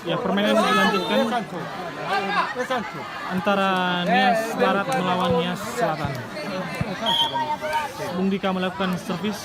Ya, permainan dilanjutkan antara Nias Barat melawan Nias Selatan. Bung Dika melakukan servis.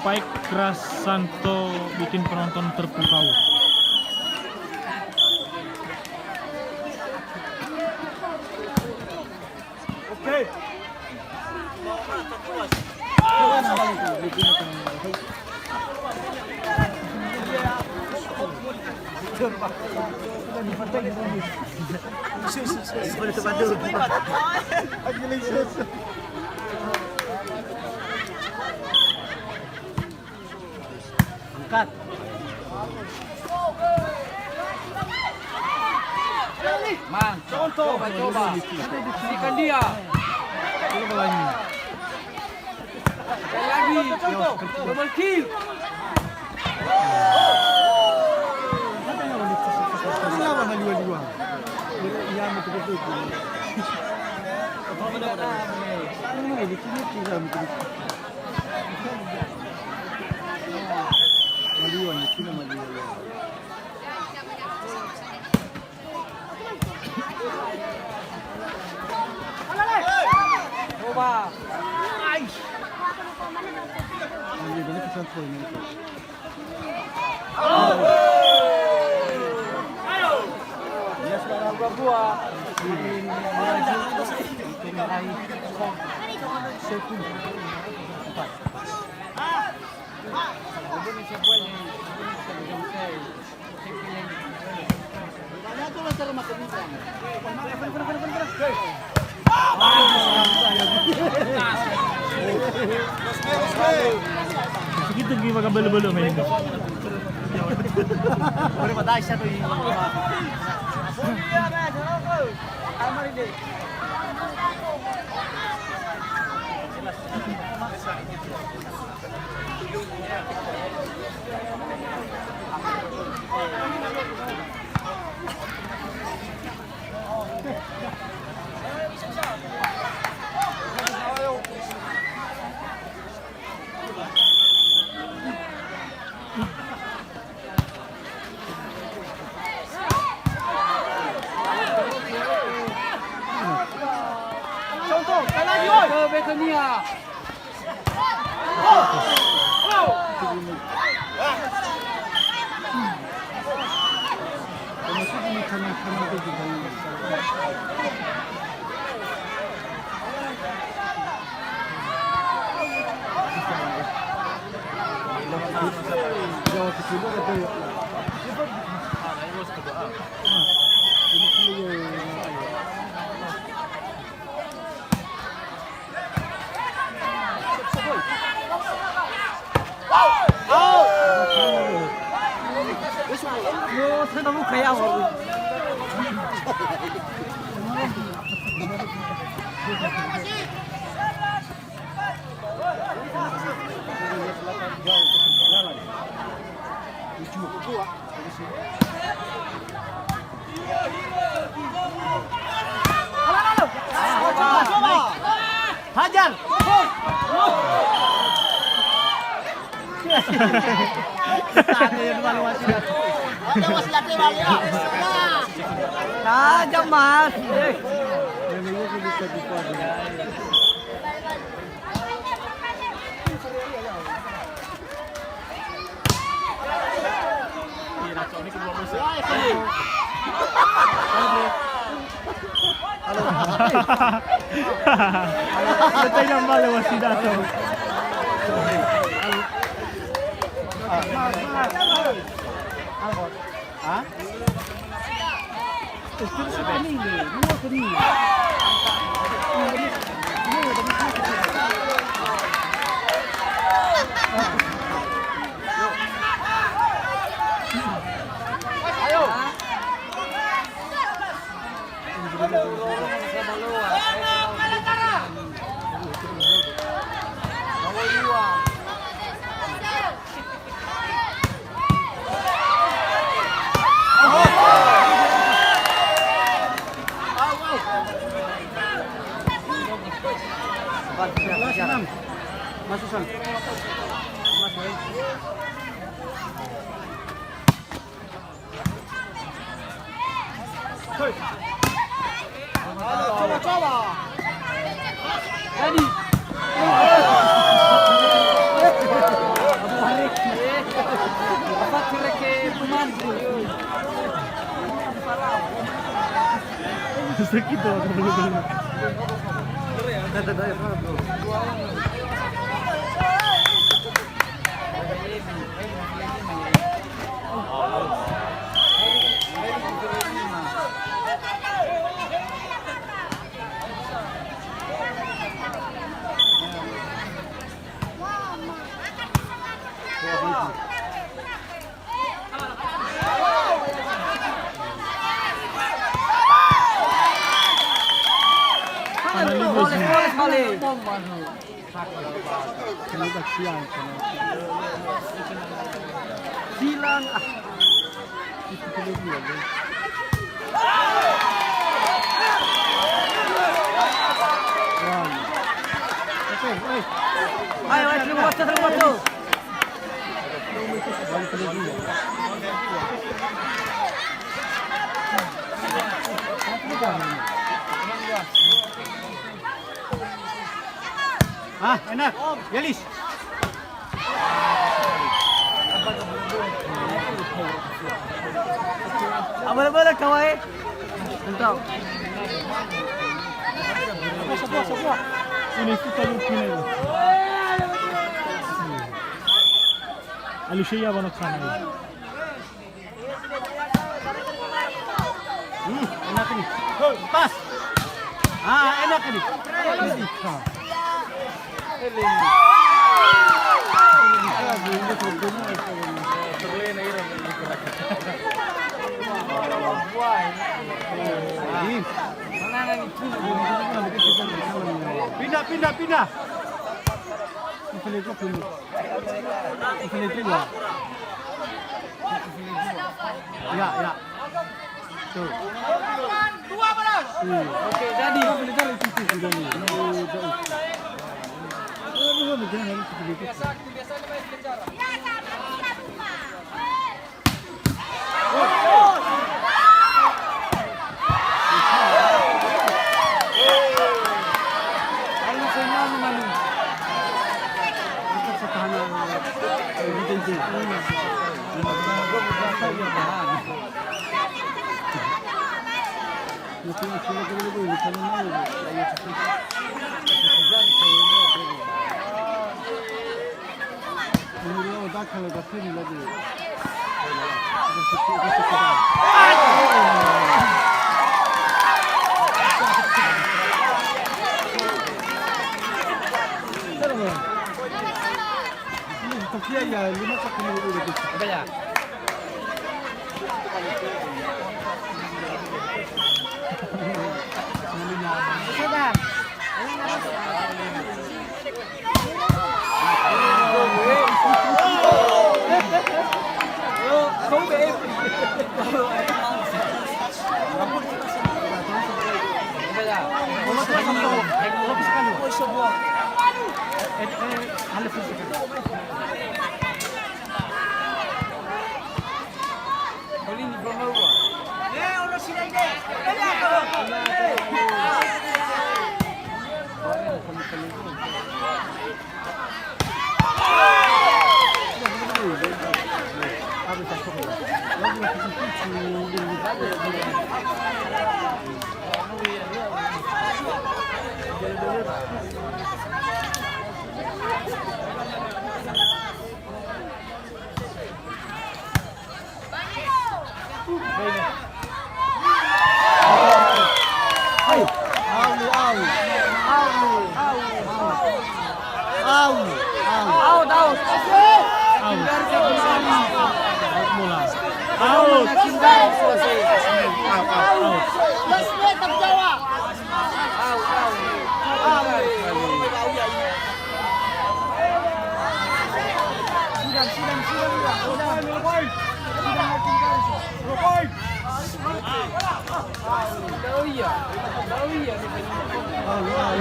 Baik, Krasanto bikin penonton terpukau. Oke. Angkat. Man, coba. Berikan dia. Lagi. Double kill. Coba. Dia sekarang buah. Segitu gimana belum main itu. Boleh patah satu ini. Bekania. Saya nemu kayak hajar. Tajam mas. Betay ng balawas si Dato. Hah? Itu sekali ni, dua kali. Ayo. Masuk sang. Masuk. Hei. Coba. Jadi. Apa kira-kira pemain? Sakit tuh. Silang ayo, terima kasih. Ah, enak. Yelis. Abang-abang kawai. Entah. Sebuah. Ini kita lupa ini. Alusia ba nagsana? Enak ini. Pas. Ah, enak ini. Pindah. Ya. Tuh. Dua balas. Oke, jadi. Biasa main bicara.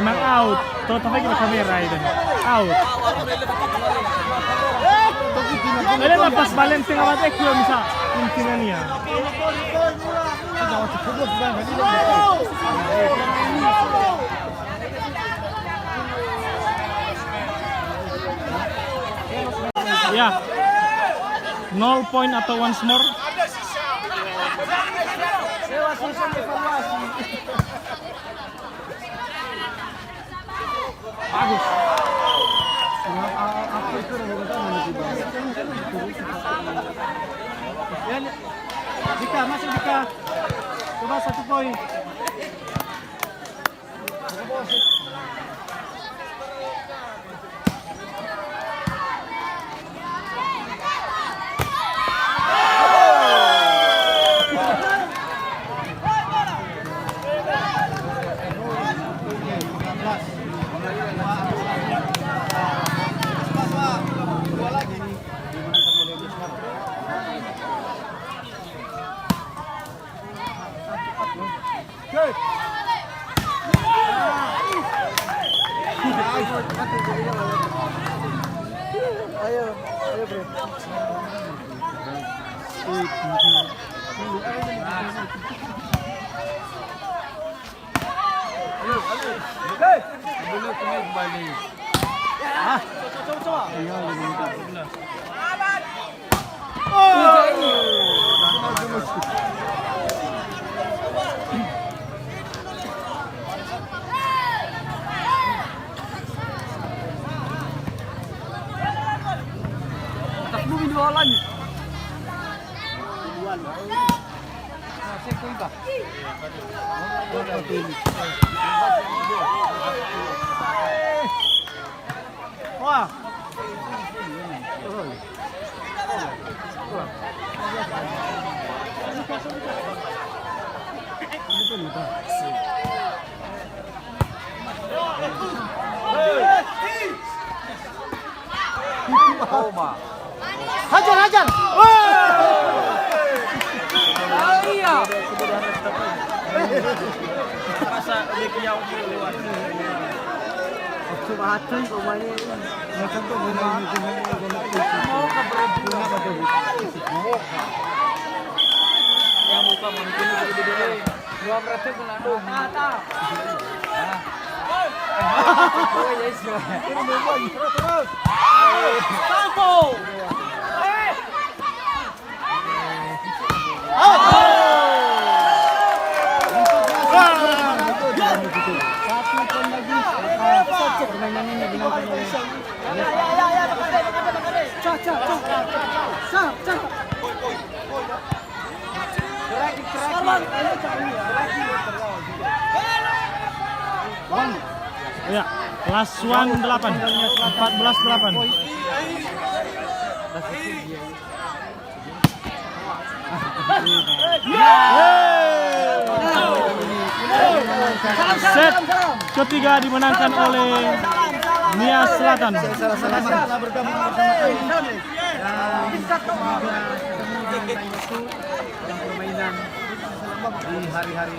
Emang out. Total kita kamera itu. Out. Dali lepas balen tengah mata ekor bisa mungkin niya. Ya. 0 point atau once more. Bagus. Dika, masuk Dika. Coba 1 poin. Ayo bro. Wah. Hajar, hajar. Iya. Masa dia lewat. Coba hati pemainnya. Macam tu mau ke yang muka mungkin gede-gede. 200 pun ada. Tak. Oh, yes. Terus. Salto. Ya, last one 8, 14-8. Set ketiga dimenangkan oleh Nia Selatan. Salah bergabung bersama permainan di hari-hari